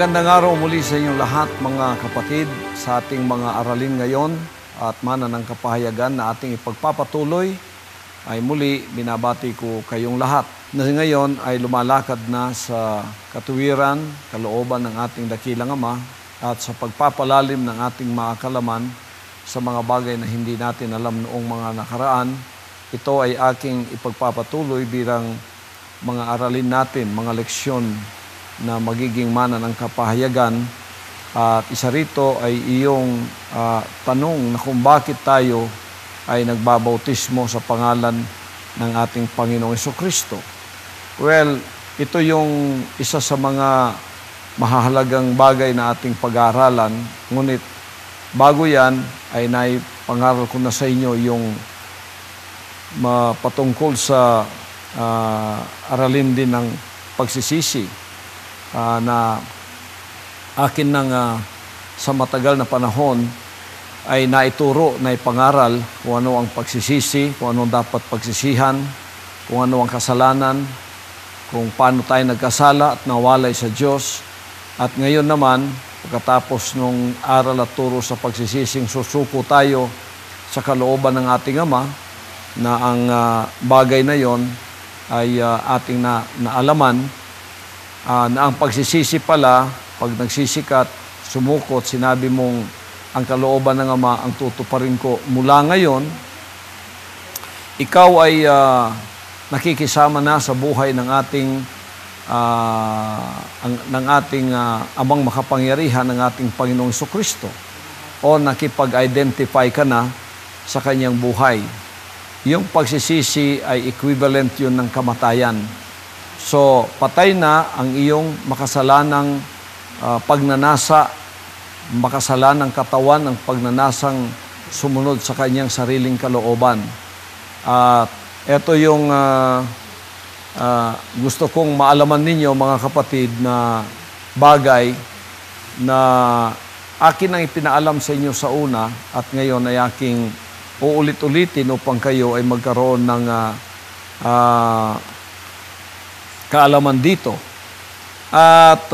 Magandang araw muli sa inyong lahat mga kapatid sa ating mga aralin ngayon at mana ng kapahayagan na ating ipagpapatuloy ay muli binabati ko kayong lahat na ngayon ay lumalakad na sa katuwiran, kalooban ng ating dakilang Ama at sa pagpapalalim ng ating mga kalaman sa mga bagay na hindi natin alam noong mga nakaraan. Ito ay aking ipagpapatuloy bilang mga aralin natin, mga leksyon na magiging mana ng kapahayagan. At isa rito ay iyong tanong na kung bakit tayo ay nagbabautismo sa pangalan ng ating Panginoong Jesucristo. Well, ito yung isa sa mga mahahalagang bagay na ating pag-aaralan. Ngunit bago yan ay naipangaral ko na sa inyo yung patungkol sa aralin din ng pagsisisi na akin nang sa matagal na panahon ay naituro, naipangaral kung ano ang pagsisisi, kung ano dapat pagsisihan, kung ano ang kasalanan, kung paano tayo nagkasala at nawalay sa Diyos. At ngayon naman, pagkatapos nung aral at turo sa pagsisising, susuko tayo sa kalooban ng ating Ama na ang bagay na yon ay ating naalaman na ang pagsisisi pala, pag nagsisikat, sumukot, sinabi mong ang kalooban ng Ama ang tutuparin ko mula ngayon, ikaw ay nakikisama na sa buhay ng ating Amang makapangyarihan, ng ating Panginoong Jesucristo, o nakipag-identify ka na sa kanyang buhay. Yung pagsisisi ay equivalent yun ng kamatayan. So, patay na ang iyong makasalanang pagnanasa, makasalanang katawan, ang pagnanasang sumunod sa kanyang sariling kalooban. Ito yung gusto kong maalaman ninyo mga kapatid na bagay na akin ang ipinaalam sa inyo sa una at ngayon ay aking uulit-ulitin upang kayo ay magkaroon ng kaalaman dito. At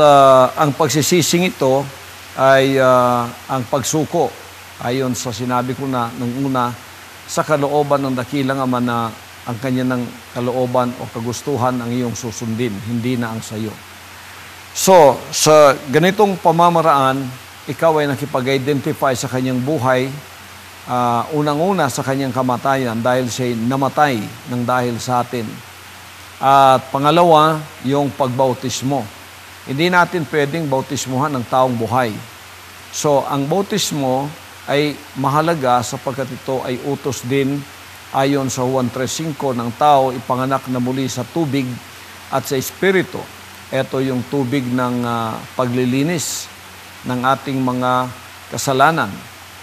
ang pagsisising ito ay ang pagsuko, ayon sa sinabi ko na nung una, sa kalooban ng dakilang Ama na ang kanya ng kalooban o kagustuhan ang iyong susundin, hindi na ang sayo. So, sa ganitong pamamaraan, ikaw ay nakipag-identify sa kanyang buhay, unang-una sa kanyang kamatayan dahil siya namatay ng dahil sa atin. At pangalawa, yung pagbautismo. Hindi natin pwedeng bautismuhan ng taong buhay. So, ang bautismo ay mahalaga sapagkat ito ay utos din ayon sa Juan 3:5 ng tao ipanganak na muli sa tubig at sa Espiritu. Ito yung tubig ng paglilinis ng ating mga kasalanan.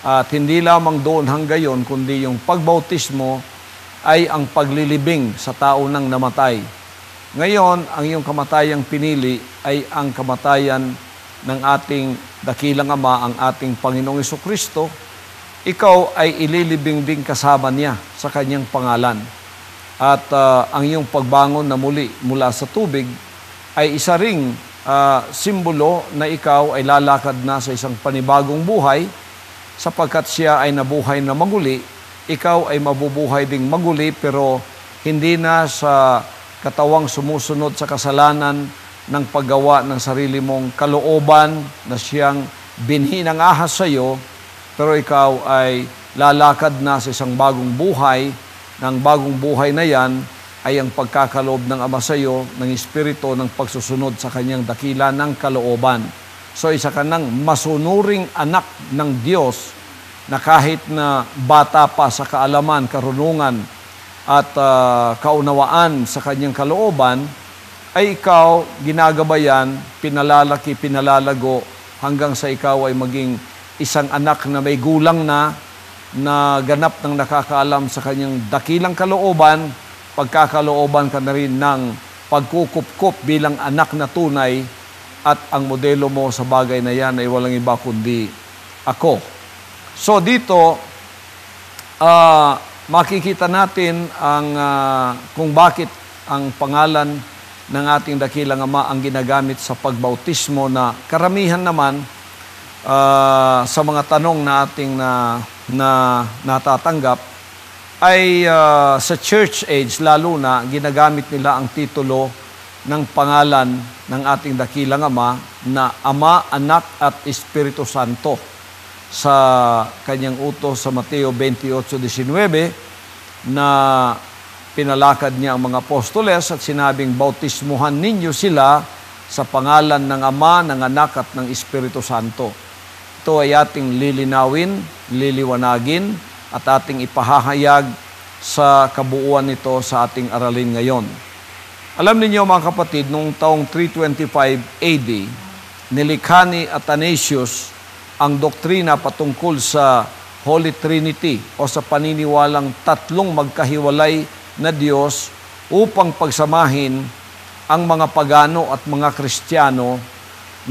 At hindi lamang doon hanggayon, kundi yung pagbautismo ay ang paglilibing sa tao nang namatay. Ngayon, ang iyong kamatayang pinili ay ang kamatayan ng ating dakilang Ama, ang ating Panginoong Jesucristo. Ikaw ay ililibing din kasama niya sa kanyang pangalan. At ang iyong pagbangon na muli mula sa tubig ay isa ring simbolo na ikaw ay lalakad na sa isang panibagong buhay sapagkat siya ay nabuhay na maguli. Ikaw ay mabubuhay ding maguli pero hindi na sa katawang sumusunod sa kasalanan ng paggawa ng sarili mong kalooban na siyang binhi ng ahas sa iyo, pero ikaw ay lalakad na sa isang bagong buhay. Ng bagong buhay na yan ay ang pagkakaloob ng Ama sa iyo, ng Espiritu, ng pagsusunod sa kanyang dakila ng kalooban. So isa ka ng masunuring anak ng Diyos na kahit na bata pa sa kaalaman, karunungan at kaunawaan sa kanyang kalooban, ay ikaw ginagabayan, pinalalaki, pinalalago hanggang sa ikaw ay maging isang anak na may gulang na ganap ng nakakaalam sa kanyang dakilang kalooban, pagkakalooban ka na rin ng pagkukupkup bilang anak na tunay at ang modelo mo sa bagay na yan ay walang iba kundi ako. So dito, makikita natin ang kung bakit ang pangalan ng ating dakilang Ama ang ginagamit sa pagbautismo na karamihan naman sa mga tanong na ating natatanggap ay sa church age lalo na ginagamit nila ang titulo ng pangalan ng ating dakilang Ama na Ama, Anak at Espiritu Santo sa kanyang utos sa Mateo 28:19 na pinalakad niya ang mga apostoles at sinabing bautismuhan ninyo sila sa pangalan ng Ama, ng Anak at ng Espiritu Santo. Ito ay ating lilinawin, liliwanagin at ating ipahahayag sa kabuuan nito sa ating aralin ngayon. Alam niyo mga kapatid, noong taong 325 AD, nilikha ni Athanasius ang doktrina patungkol sa Holy Trinity o sa paniniwalang tatlong magkahiwalay na Diyos upang pagsamahin ang mga pagano at mga Kristiyano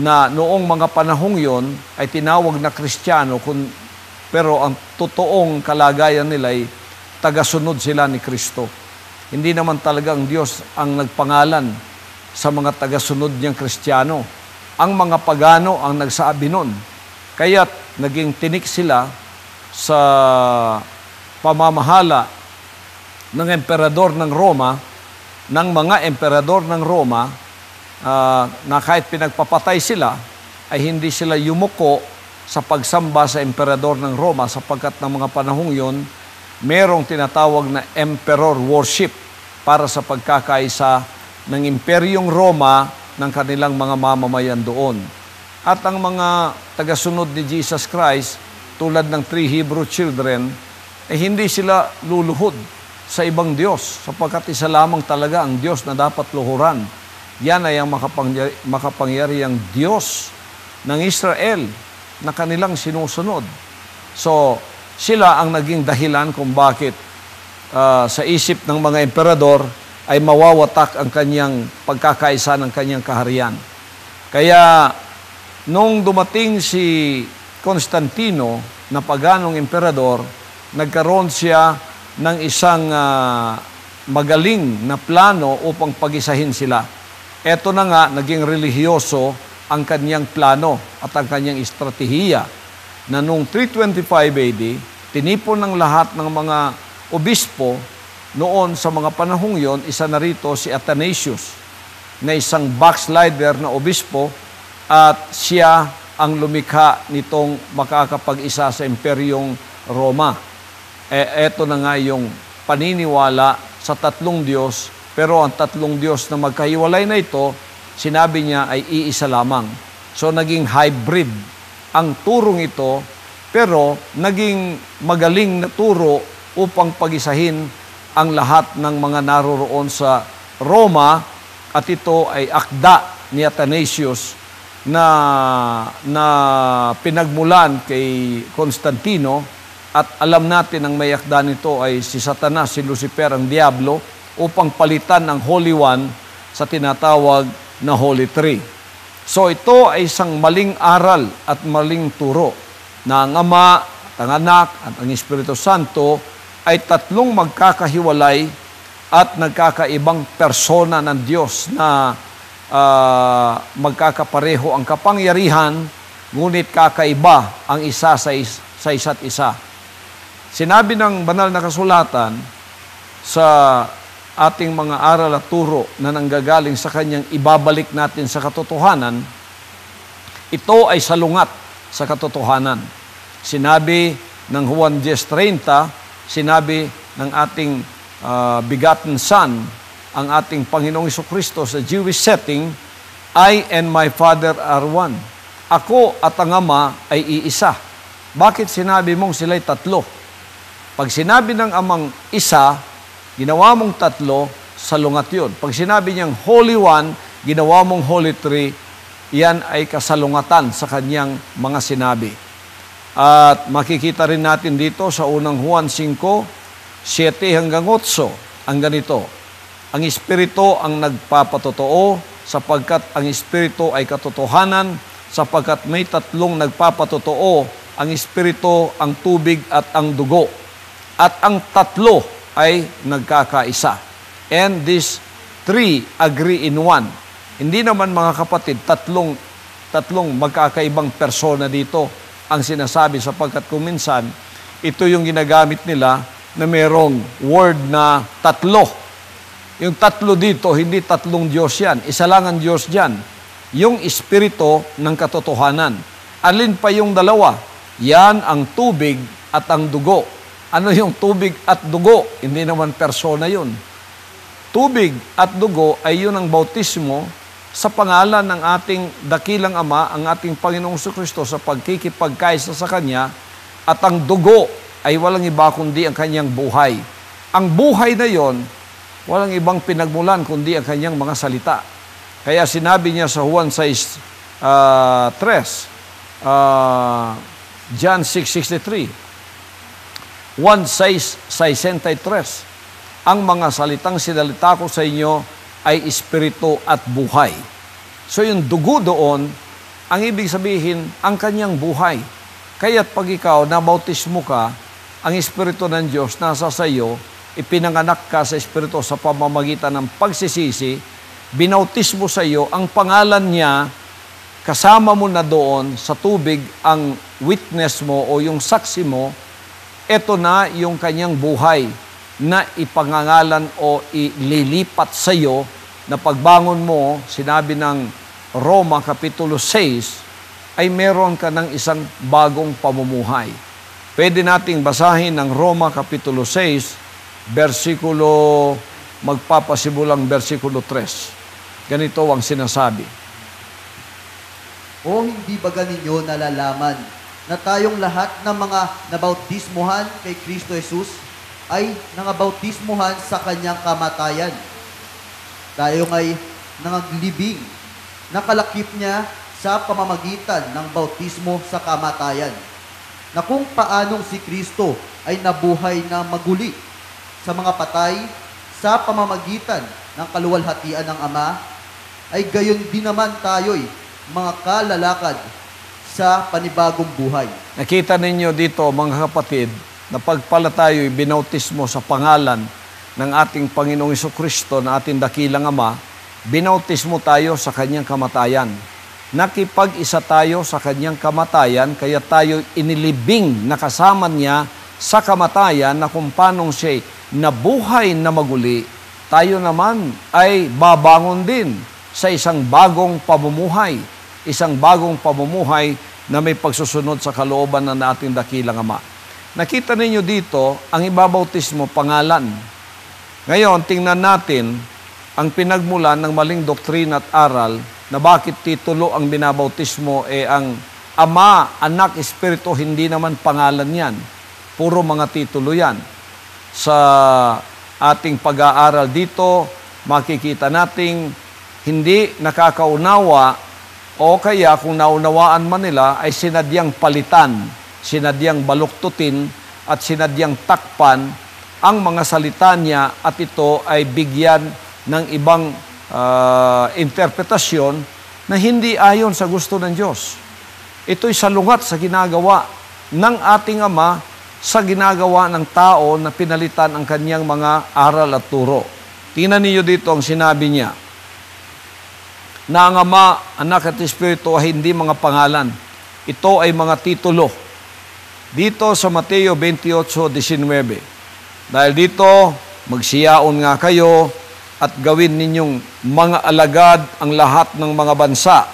na noong mga panahong yon ay tinawag na Kristiyano pero ang totoong kalagayan nila ay tagasunod sila ni Kristo. Hindi naman talaga ang Diyos ang nagpangalan sa mga tagasunod niyang Kristiyano. Ang mga pagano ang nagsabi nun. Kaya't naging tinik sila sa pamamahala ng emperador ng Roma, ng mga emperador ng Roma, na kahit pinagpapatay sila, ay hindi sila yumuko sa pagsamba sa emperador ng Roma sapagkat ng mga panahong yon, merong tinatawag na emperor worship para sa pagkakaisa ng imperyong Roma ng kanilang mga mamamayan doon. At ang mga tagasunod ni Jesus Christ, tulad ng 3 Hebrew children, ay hindi sila luluhod sa ibang Diyos sapagkat isa lamang talaga ang Diyos na dapat luhuran. Yan ay ang makapangyarihang Diyos ng Israel na kanilang sinusunod. So, sila ang naging dahilan kung bakit sa isip ng mga emperador ay mawawatak ang kanyang pagkakaisa ng kanyang kaharian. Kaya, nung dumating si Constantino na paganong emperador, nagkaroon siya ng isang magaling na plano upang pag-isahin sila. Eto na nga, naging relihiyoso ang kanyang plano at ang kanyang estratehiya na noong 325 AD, tinipon ng lahat ng mga obispo noon sa mga panahong yon. Isa na rito si Athanasius na isang backslider na obispo at siya ang lumikha nitong makakapag-isa sa Imperyong Roma. Eto na nga yung paniniwala sa tatlong Diyos, pero ang tatlong Diyos na magkahiwalay na ito, sinabi niya ay iisa lamang. So naging hybrid ang turong ito, pero naging magaling na turo upang pag-isahin ang lahat ng mga naroroon sa Roma, at ito ay akda ni Athanasius na pinagmulan kay Constantino, at alam natin ang may akda nito ay si Satanas, si Lucifer, ang Diablo, upang palitan ang Holy One sa tinatawag na Holy Three. So ito ay isang maling aral at maling turo na ang Ama, ang Anak at ang Espiritu Santo ay tatlong magkakahiwalay at nagkakaibang persona ng Diyos na magkakapareho ang kapangyarihan, ngunit kakaiba ang isa sa isa't isa. Sinabi ng banal na kasulatan sa ating mga aral at turo na nanggagaling sa kanyang ibabalik natin sa katotohanan, ito ay salungat sa katotohanan. Sinabi ng Juan 10:30, sinabi ng ating begotten Son, ang ating Panginoong Jesucristo sa Jewish setting, I and my Father are one. Ako at ang Ama ay iisa. Bakit sinabi mong sila'y tatlo? Pag sinabi ng Amang isa, ginawa mong tatlo, salungat yun. Pag sinabi niyang Holy One, ginawa mong Holy Three, yan ay kasalungatan sa kanyang mga sinabi. At makikita rin natin dito sa unang Juan 5:7-8, ang ganito. Ang Espiritu ang nagpapatotoo, sapagkat ang Espiritu ay katotohanan, sapagkat may tatlong nagpapatotoo, ang Espiritu, ang tubig at ang dugo. At ang tatlo ay nagkakaisa. And this three agree in one. Hindi naman mga kapatid, tatlong magkakaibang persona dito ang sinasabi sapagkat kung minsan, ito yung ginagamit nila na merong word na tatlo. Yung tatlo dito, hindi tatlong Diyos yan. Isa lang ang Diyos dyan. Yung Espiritu ng katotohanan. Alin pa yung dalawa? Yan ang tubig at ang dugo. Ano yung tubig at dugo? Hindi naman persona yun. Tubig at dugo ay yun ang bautismo sa pangalan ng ating dakilang Ama, ang ating Panginoong Jesucristo sa pagkikipagkaisa sa Kanya, at ang dugo ay walang iba kundi ang Kanyang buhay. Ang buhay na yon, walang ibang pinagmulan kundi ang Kanyang mga salita. Kaya sinabi niya sa Juan 6:3, John 6:63, Juan 6:63, ang mga salitang sinalita ko sa inyo ay espiritu at buhay. So yung dugo doon, ang ibig sabihin, ang kanyang buhay. Kaya't pag ikaw nabautismo ka, ang espiritu ng Diyos nasa sa iyo, ipinanganak ka sa espiritu sa pamamagitan ng pagsisisi, binautismo sa iyo, ang pangalan niya, kasama mo na doon sa tubig ang witness mo o yung saksi mo, eto na yung kanyang buhay na ipangangalan o ililipat sa iyo na pagbangon mo, sinabi ng Roma Kapitulo 6, ay meron ka ng isang bagong pamumuhay. Pwede nating basahin ng Roma Kapitulo 6, magpapasimulang versikulo 3. Ganito ang sinasabi. O hindi ba ninyo nalalaman na tayong lahat ng mga nabautismuhan kay Kristo Jesus ay nangabautismuhan sa kanyang kamatayan? Tayo ay nangaglibing, nakalakip niya sa pamamagitan ng bautismo sa kamatayan, na kung paanong si Kristo ay nabuhay na maguli sa mga patay sa pamamagitan ng kaluwalhatian ng Ama, ay gayon din naman tayo'y mga kalalakad sa panibagong buhay. Nakita ninyo dito mga kapatid, na pagpala tayo'y binautismo sa pangalan ng ating Panginoong Jesucristo na ating dakilang Ama, binautismo tayo sa kanyang kamatayan. Nakipag-isa tayo sa kanyang kamatayan, kaya tayo inilibing na kasama niya sa kamatayan na kung paanong siya nabuhay na maguli, tayo naman ay babangon din sa isang bagong pamumuhay. Isang bagong pamumuhay na may pagsusunod sa kalooban ng ating dakilang Ama. Nakita ninyo dito, ang ibabautismo, pangalan. Ngayon, tingnan natin ang pinagmulan ng maling doktrina at aral na bakit titulo ang binabautismo ang Ama, Anak, Espiritu, hindi naman pangalan yan. Puro mga titulo yan. Sa ating pag-aaral dito, makikita nating hindi nakakaunawa o kaya kung naunawaan man nila ay sinadyang palitan, sinadyang baluktutin at sinadyang takpan ang mga salita niya at ito ay bigyan ng ibang interpretasyon na hindi ayon sa gusto ng Diyos. Ito'y salungat sa ginagawa ng ating Ama sa ginagawa ng tao na pinalitan ang kanyang mga aral at turo. Tingnan niyo dito ang sinabi niya, na ang Ama, Anak at Espiritu ay hindi mga pangalan. Ito ay mga titulo. Dito sa Mateo 28:19. Dahil dito, magsiyaon nga kayo at gawin ninyong mga alagad ang lahat ng mga bansa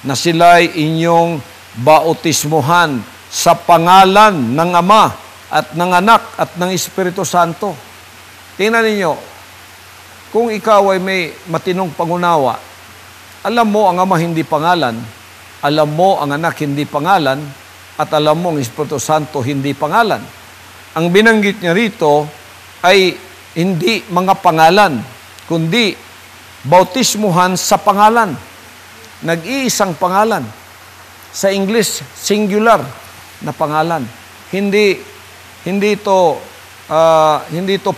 na sila'y inyong bautismuhan sa pangalan ng Ama at ng Anak at ng Espiritu Santo. Tingnan ninyo, kung ikaw ay may matinong pangunawa, alam mo ang Ama hindi pangalan, alam mo ang Anak hindi pangalan, at alam mo ang Espiritu Santo hindi pangalan. Ang binanggit niya rito ay hindi mga pangalan, kundi bautismuhan sa pangalan. Nag-iisang pangalan. Sa English, singular na pangalan. Hindi ito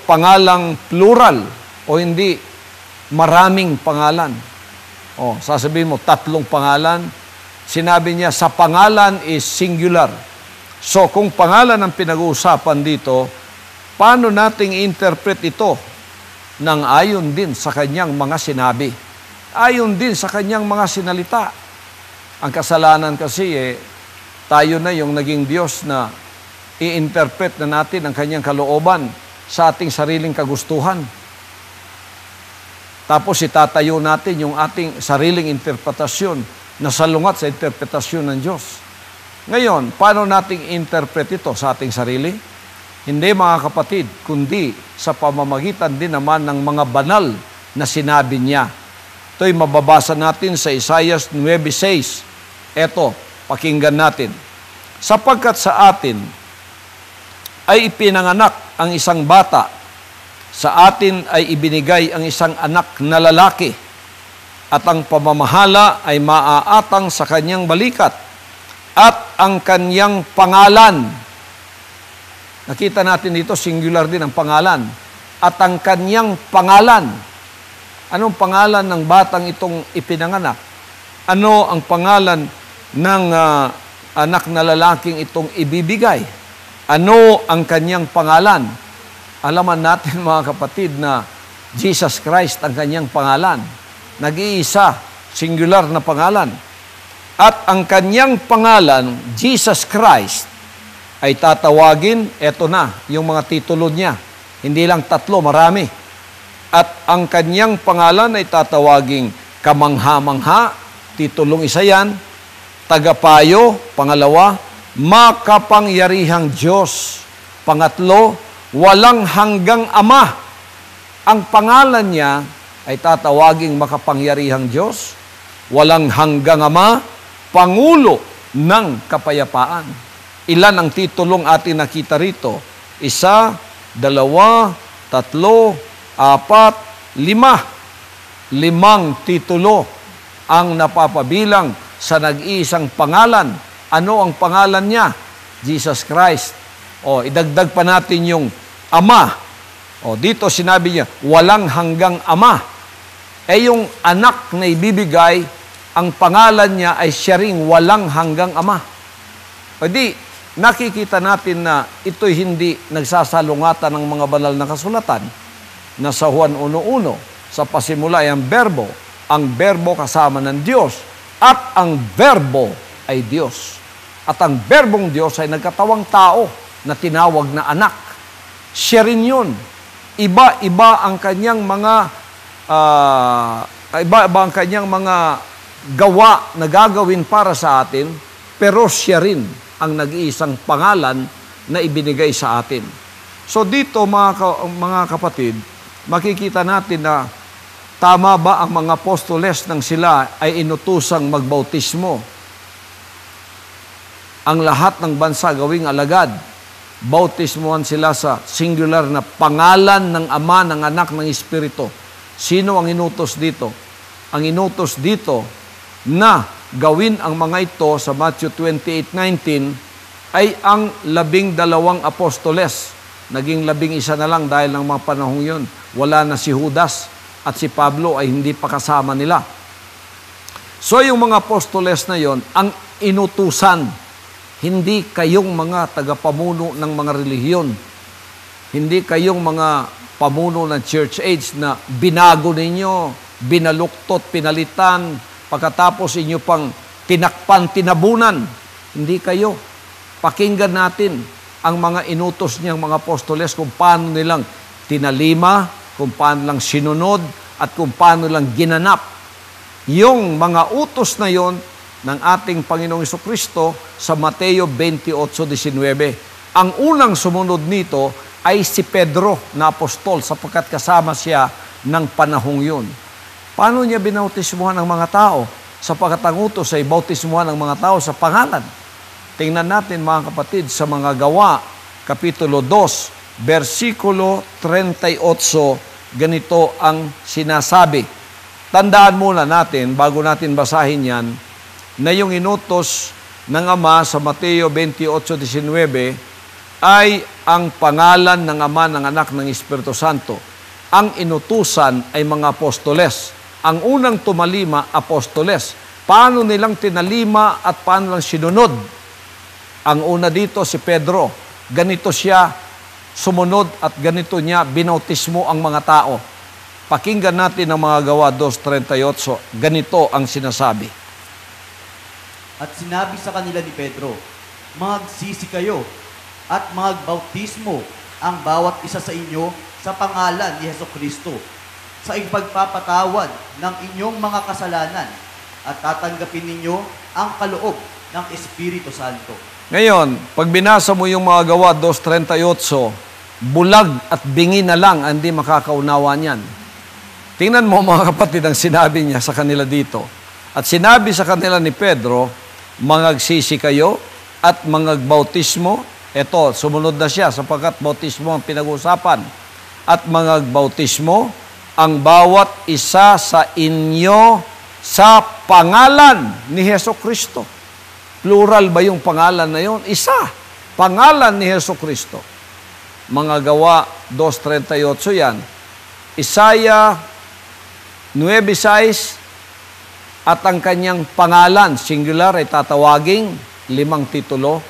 pangalang plural o hindi maraming pangalan. O, sasabihin mo, 3 pangalan. Sinabi niya, sa pangalan is singular. So, kung pangalan ang pinag-uusapan dito, paano nating interpret ito? ng ayon din sa kanyang mga sinabi. Ayon din sa kanyang mga sinalita. Ang kasalanan kasi, tayo na yung naging Diyos na i-interpret na natin ang kanyang kalooban sa ating sariling kagustuhan. Tapos itatayo natin yung ating sariling interpretasyon na salungat sa interpretasyon ng Diyos. Ngayon, paano nating interpret ito sa ating sarili? Hindi, mga kapatid, kundi sa pamamagitan din naman ng mga banal na sinabi niya. Ito'y mababasa natin sa Isaiah 9:6. Eto, pakinggan natin. Sapagkat sa atin ay ipinanganak ang isang bata, sa atin ay ibinigay ang isang anak na lalaki, at ang pamamahala ay maaatang sa kanyang balikat, at ang kanyang pangalan. Nakita natin dito, singular din ang pangalan. At ang kanyang pangalan. Anong pangalan ng batang itong ipinanganak? Ano ang pangalan ng anak na lalaking itong ibibigay? Ano ang kanyang pangalan? Alaman natin, mga kapatid, na Jesus Christ ang kanyang pangalan. Nag-iisa, singular na pangalan. At ang kanyang pangalan, Jesus Christ, ay tatawagin, eto na, yung mga titulo niya. Hindi lang 3, marami. At ang kanyang pangalan ay tatawaging kamangha-mangha, titulong isa yan, tagapayo, pangalawa, makapangyarihang Diyos, pangatlo, walang hanggang Ama. Ang pangalan niya ay tatawaging makapangyarihang Diyos, walang hanggang Ama, Pangulo ng Kapayapaan. Ilan ang titulong atin nakita rito? 1, 2, 3, 4, 5. 5 titulo ang napapabilang sa nag-iisang pangalan. Ano ang pangalan niya? Jesus Christ. Idagdag pa natin yung Ama. Dito sinabi niya, walang hanggang Ama. Yung anak na ibibigay, ang pangalan niya ay siya ring walang hanggang Ama. Nakikita natin na ito'y hindi nagsasalungatan ng mga banal na kasulatan. Na sa Juan 1:1, sa pasimula ay ang berbo kasama ng Diyos, at ang berbo ay Diyos. At ang berbong Diyos ay nagkatawang tao na tinawag na anak. Siya rin yun. Iba-iba ang kanyang mga gawa na gagawin para sa atin, pero siya rin ang nag-iisang pangalan na ibinigay sa atin. So dito, mga kapatid, makikita natin na tama ba ang mga apostoles nang sila ay inutusang magbautismo? Ang lahat ng bansa gawing alagad. Bautismohan sila sa singular na pangalan ng Ama, ng Anak, ng Espiritu. Sino ang inutos dito? Ang inutos dito na gawin ang mga ito sa Matthew 28:19 ay ang 12 apostoles. Naging 11 na lang dahil ng mga panahong yun. Wala na si Judas at si Pablo ay hindi pa kasama nila. So yung mga apostoles na yon, ang inutusan, hindi kayong mga tagapamuno ng mga relihiyon. Hindi kayong mga pamuno ng church age na binago ninyo, binaluktot, pinalitan, pagkatapos inyo pang tinakpan, tinabunan. Hindi kayo. Pakinggan natin ang mga inutos niyang mga apostoles kung paano nilang tinalima, kung paano lang sinunod, at kung paano lang ginanap yung mga utos na yon ng ating Panginoong Jesucristo sa Mateo 28:19. Ang unang sumunod nito ay si Pedro na apostol sapagkat kasama siya ng panahong yun. Paano niya binautismuhan ang mga tao? Sapagkat ang utos ay bautismuhan ang mga tao sa pangalan. Tingnan natin, mga kapatid, sa mga Gawa, Kapitulo 2, versikulo 38, ganito ang sinasabi. Tandaan muna natin, bago natin basahin yan, na yung inutos ng Ama sa Mateo 28:19 ay ang pangalan ng Ama, ng Anak, ng Espiritu Santo. Ang inutusan ay mga apostoles. Ang unang tumalima, apostoles. Paano nilang tinalima at paano lang sinunod? Ang una dito si Pedro. Ganito siya sumunod at ganito niya binautismo ang mga tao. Pakinggan natin ang mga Gawa 2:38. Ganito ang sinasabi. At sinabi sa kanila ni Pedro, magsisi kayo at magbautismo ang bawat isa sa inyo sa pangalan ni Hesukristo sa ipagpapatawad ng inyong mga kasalanan at tatanggapin ninyo ang kaloob ng Espiritu Santo. Ngayon, pag binasa mo yung mga Gawa 2:38, bulag at bingi na lang ang di makakaunawa niyan. Tingnan mo mga kapatid ang sinabi niya sa kanila dito. At sinabi sa kanila ni Pedro, mangagsisi kayo at mangagbautismo. Ito, sumunod na siya sapagkat bautismo ang pinag-usapan. At mangagbautismo ang bawat isa sa inyo sa pangalan ni Hesukristo. Plural ba yung pangalan na yon? Isa. Pangalan ni Hesukristo. Mga Gawa 2:38 yan. Isaiah 9:6 at ang kanyang pangalan, singular, ay tatawaging 5 titulo.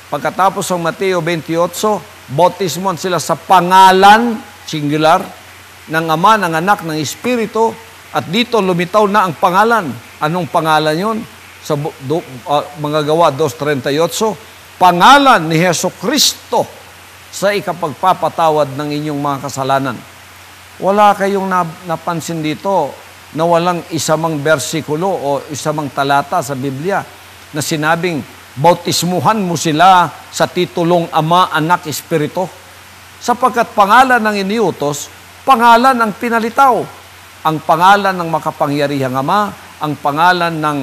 Pagkatapos ng Mateo 28, bautismoan sila sa pangalan, singular, ng Ama, ng Anak, ng Espiritu, at dito lumitaw na ang pangalan. Anong pangalan yon? Sa mga Gawa 2:38, pangalan ni Hesukristo sa ikapagpapatawad ng inyong mga kasalanan. Wala kayong napansin dito na walang isamang bersikulo o isamang talata sa Biblia na sinabing, bautismuhan mo sila sa titulong Ama, Anak, Espiritu. Sapagkat pangalan ng iniutos, pangalan ang pinalitaw. Ang pangalan ng makapangyarihang Ama, ang pangalan ng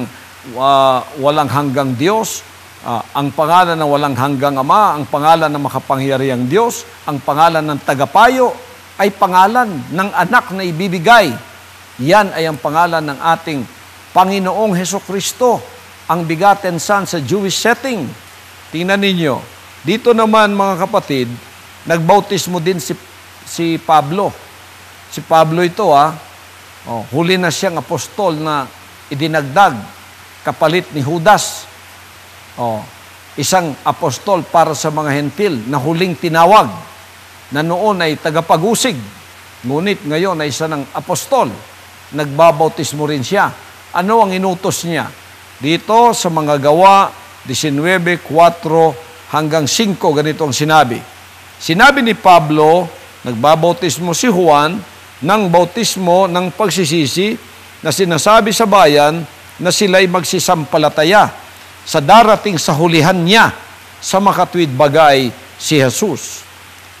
walang hanggang Diyos, ang pangalan ng walang hanggang Ama, ang pangalan ng makapangyarihang Diyos, ang pangalan ng tagapayo, ay pangalan ng anak na ibibigay. Yan ay ang pangalan ng ating Panginoong Hesukristo, ang begotten Son sa Jewish setting. Tingnan ninyo. Dito naman mga kapatid, nagbautismo din si Pablo. Si Pablo ito huli na siyang apostol na idinagdag kapalit ni Judas. Isang apostol para sa mga hentil na huling tinawag na noon ay tagapag-usig. Ngunit ngayon ay isa ng apostol. Nagbabautismo rin siya. Ano ang inutos niya? Dito sa mga Gawa 19:4 hanggang 5, ganito ang sinabi. Sinabi ni Pablo, nagbabautismo si Juan ng bautismo ng pagsisisi na sinasabi sa bayan na sila'y magsisampalataya sa darating sa hulihan niya sa makatuwid bagay si Jesus.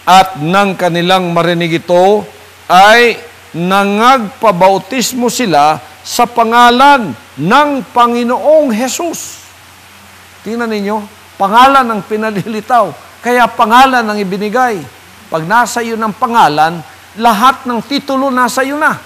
At nang kanilang marinig ito, ay nangagpabautismo sila sa pangalan ng Panginoong Jesus. Tingnan ninyo, pangalan ang pinalilitaw, kaya pangalan ang ibinigay. Pag nasa iyo ng pangalan, lahat ng titulo nasa iyo na.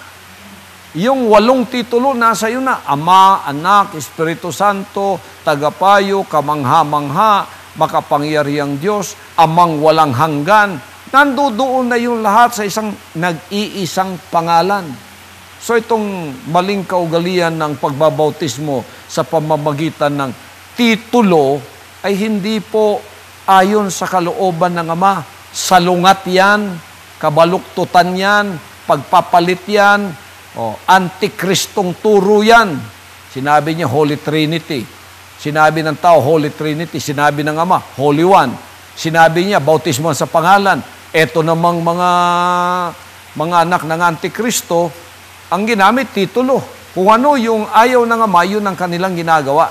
Yung 8 titulo nasa iyo na. Ama, Anak, Espiritu Santo, Tagapayo, Kamangha-mangha, Makapangyarihang Diyos, Amang walang hanggan. Nandoon na yung lahat sa isang nag-iisang pangalan. So itong maling kaugalian ng pagbabautismo sa pamamagitan ng titulo ay hindi po ayon sa kalooban ng Ama. Salungat yan, kabaluktutan yan, pagpapalit yan, antikristong turo yan. Sinabi niya Holy Trinity. Sinabi ng tao Holy Trinity. Sinabi ng Ama Holy One. Sinabi niya bautismo sa pangalan. Eto namang mga anak ng Antikristo, ang ginamit titulo. Kung ano yung ayaw ng Ama, yun ang kanilang ginagawa.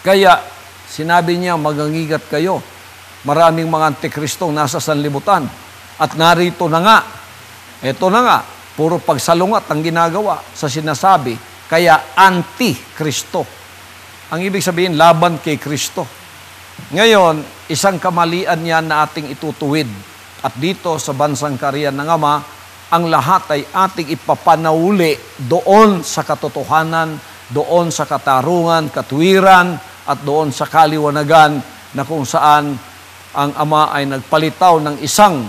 Kaya sinabi niya, magangigat kayo. Maraming mga Antikristong nasa sanlibutan. At narito na nga, eto na nga, puro pagsalungat ang ginagawa sa sinasabi. Kaya Antikristo. Ang ibig sabihin, laban kay Kristo. Ngayon, isang kamalian yan na ating itutuwid. At dito sa bansang kaharian ng Ama, ang lahat ay ating ipapanauli doon sa katotohanan, doon sa katarungan, katuwiran, at doon sa kaliwanagan na kung saan ang Ama ay nagpalitaw ng isang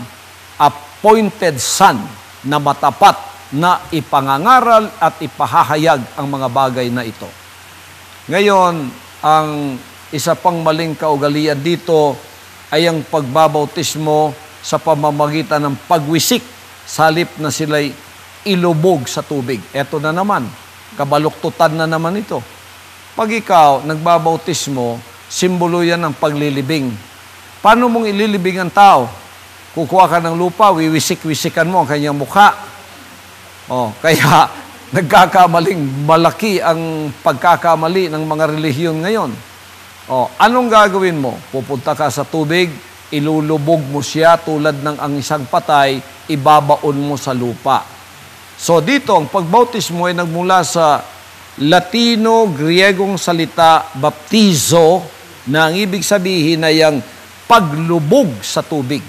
appointed Son na matapat na ipangangaral at ipahahayag ang mga bagay na ito. Ngayon, ang isa pang maling kaugalian dito ay ang pagbabautismo sa pamamagitan ng pagwisik sa halip na sila'y ilubog sa tubig. Eto na naman, kabaluktutan na naman ito. Pag ikaw nagbabautismo, simbolo yan ng paglilibing. Paano mong ililibing ang tao? Kukuha ka ng lupa, wiwisik-wisikan mo ang kanyang mukha. Kaya nagkakamaling malaki ang pagkakamali ng mga relihiyon ngayon. Anong gagawin mo? Pupunta ka sa tubig, ilulubog mo siya tulad ng ang isang patay, ibabaon mo sa lupa. So dito, ang pagbautismo ay nagmula sa Latino-Griegong salita baptizo na ang ibig sabihin ay ang paglubog sa tubig.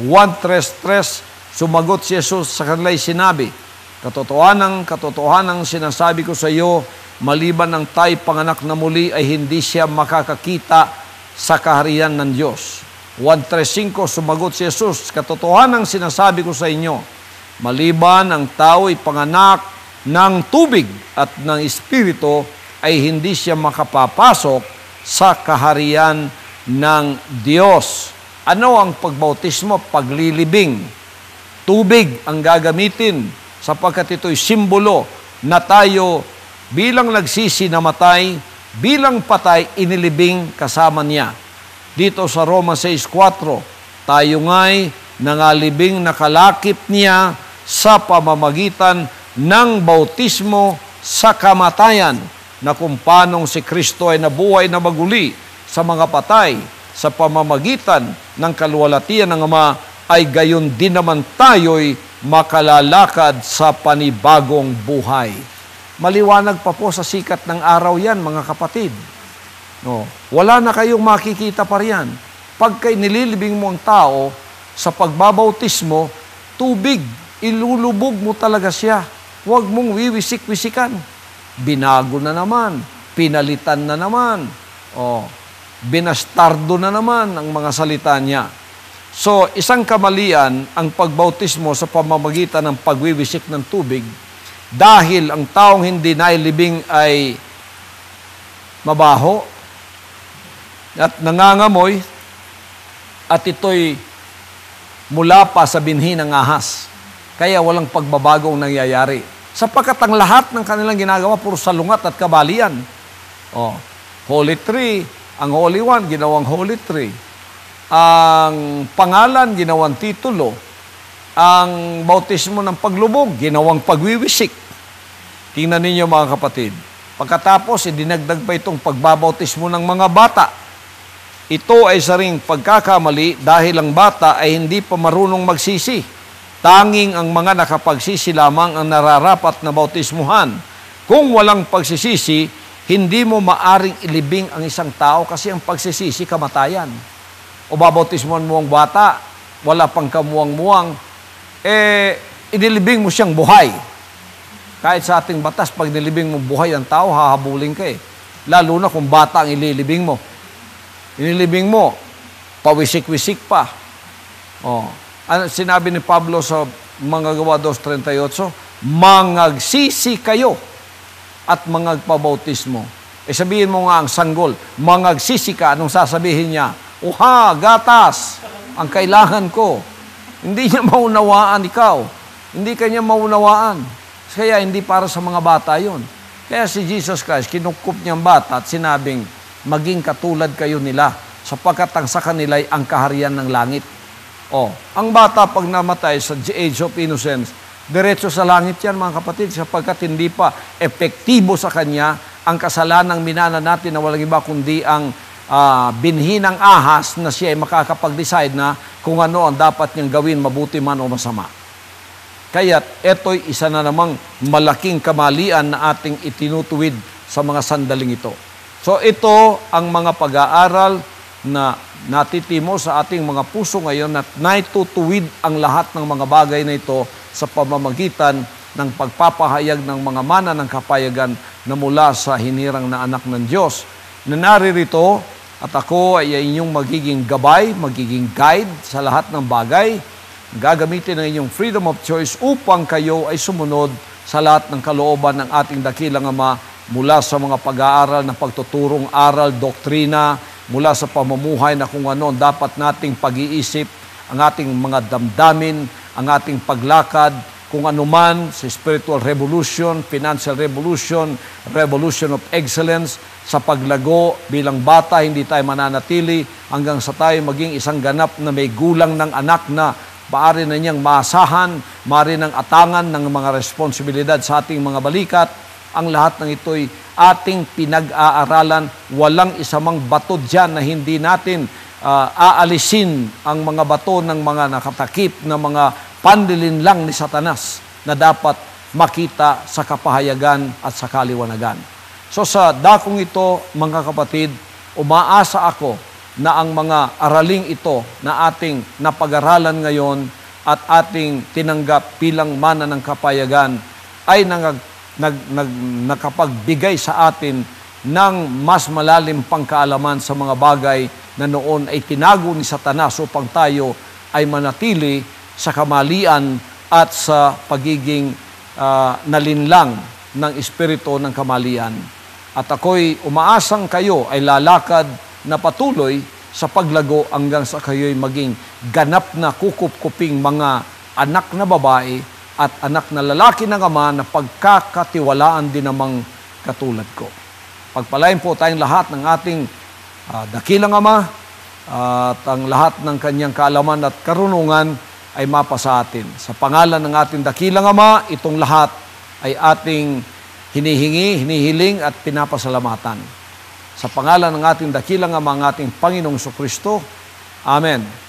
1:3, sumagot si Jesus sa kanila'y sinabi, Katotohanan sinasabi ko sa iyo, maliban ng tayo panganak na muli ay hindi siya makakakita sa kaharian ng Diyos. 1:3, sumagot si Jesus, Katotohanan sinasabi ko sa inyo, maliban ang tao ay panganak ng tubig at ng Espiritu ay hindi siya makapapasok sa kaharian ng Diyos. Ano ang pagbautismo? Paglilibing. Tubig ang gagamitin sapagkat ito'y simbolo na tayo bilang nagsisi na matay, bilang patay, inilibing kasama niya. Dito sa Roma 6:4, tayo nga'y nangalibing nakalakip niya sa pamamagitan ng bautismo sa kamatayan, na kung paanong si Kristo ay nabuhay na maguli sa mga patay sa pamamagitan ng kaluwalhatian ng Ama, ay gayon din naman tayo'y makalalakad sa panibagong buhay. Maliwanag pa po sa sikat ng araw yan, mga kapatid. Wala na kayong makikita pa riyan. Pagka nililibing mo ang tao sa pagbabautismo, tubig, ilulubog mo talaga siya. Huwag mong wiwisik-wisikan. Binago na naman, pinalitan na naman, binastardo na naman ang mga salita niya. So, isang kamalian ang pagbautismo sa pamamagitan ng pagwiwisik ng tubig dahil ang taong hindi nailibing ay mabaho at nangangamoy at ito'y mula pa sa binhi ng ahas. Kaya walang pagbabagong nangyayari. Sapagkat ang lahat ng kanilang ginagawa puro salungat at kabalian. Holy Tree, ang Holy One, ginawang Holy Tree. Ang pangalan, ginawang titulo. Ang bautismo ng paglubog, ginawang pagwiwisik. Tingnan ninyo mga kapatid. Pagkatapos, dinagdag pa itong pagbabautismo ng mga bata. Ito ay saring pagkakamali dahil ang bata ay hindi pa marunong magsisi. Tanging ang mga nakapagsisi lamang ang nararapat na bautismuhan. Kung walang pagsisisi, hindi mo maaring ilibing ang isang tao kasi ang pagsisisi, kamatayan. O babautismuhan mo ang bata, wala pang kamuwang-muwang, inilibing mo siyang buhay. Kahit sa ating batas, pag nilibing mo buhay ang tao, hahabulin ka eh. Lalo na kung bata ang ililibing mo. Inilibing mo, pawisik-wisik pa. Sinabi ni Pablo sa mga Gawa 2:38, mangagsisi kayo at mangagpabautismo. Sabihin mo nga ang sanggol, mangagsisi ka, anong sasabihin niya? Uha, gatas, ang kailangan ko. Hindi niya maunawaan ikaw. Hindi kanya maunawaan. Kaya hindi para sa mga bata yon. Kaya si Jesus Christ, kinukup niyang bata at sinabing, maging katulad kayo nila, sapagkat ang sa kanila ay ang kaharian ng langit. Ang bata pag namatay sa age of innocence, diretso sa langit yan mga kapatid, sapagkat hindi pa epektibo sa kanya ang kasalanang minana natin na walang iba kundi ang binhi ng ahas na siya ay makakapag-decide na kung ano ang dapat niyang gawin, mabuti man o masama. Kaya't eto'y isa na namang malaking kamalian na ating itinutuwid sa mga sandaling ito. So ito ang mga pag-aaral na natitimo sa ating mga puso ngayon at naitutuwid ang lahat ng mga bagay na ito sa pamamagitan ng pagpapahayag ng mga mana ng kapayagan na mula sa hinirang na anak ng Diyos. Na naririto at ako ay inyong magiging gabay, magiging guide sa lahat ng bagay. Gagamitin ang inyong freedom of choice upang kayo ay sumunod sa lahat ng kalooban ng ating dakilang Ama mula sa mga pag-aaral ng pagtuturong aral, doktrina, mula sa pamumuhay na kung ano dapat nating pag-iisip, ang ating mga damdamin, ang ating paglakad, kung anuman sa spiritual revolution, financial revolution, revolution of excellence, sa paglago bilang bata, hindi tayo mananatili hanggang sa tayo maging isang ganap na may gulang ng anak na maaari na niyang maasahan, maaari ng atangan ng mga responsibilidad sa ating mga balikat. Ang lahat ng ito'y ating pinag-aaralan. Walang isamang bato dyan na hindi natin aalisin ang mga bato ng mga nakatakip na mga pandilin lang ni Satanas na dapat makita sa kapahayagan at sa kaliwanagan. So sa dakong ito, mga kapatid, umaasa ako na ang mga araling ito na ating napag-aralan ngayon at ating tinanggap bilang mana ng kapayagan ay nakapagbigay sa atin ng mas malalim pang kaalaman sa mga bagay na noon ay tinago ni Satanas upang tayo ay manatili sa kamalian at sa pagiging nalinlang ng espiritu ng kamalian. At ako'y umaasang kayo ay lalakad na patuloy sa paglago hanggang sa kayo'y maging ganap na kukup-kuping mga anak na babae at anak na lalaki ng Ama na pagkakatiwalaan din namang katulad ko. Pagpalain po tayong lahat ng ating dakilang Ama at ang lahat ng kanyang kaalaman at karunungan ay mapa sa atin. Sa pangalan ng ating dakilang Ama, itong lahat ay ating hinihingi, hinihiling at pinapasalamatan. Sa pangalan ng ating dakilang Ama, ang ating Panginoong Jesucristo. Amen.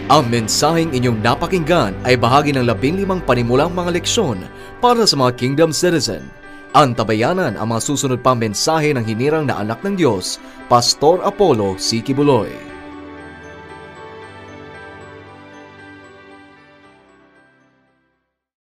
Ang mensaheng inyong napakinggan ay bahagi ng 15 panimulang mga leksyon para sa mga Kingdom Citizen. Antabayanan ang mga susunod pang mensahe ng hinirang na anak ng Diyos, Pastor Apollo C. Kibuloy.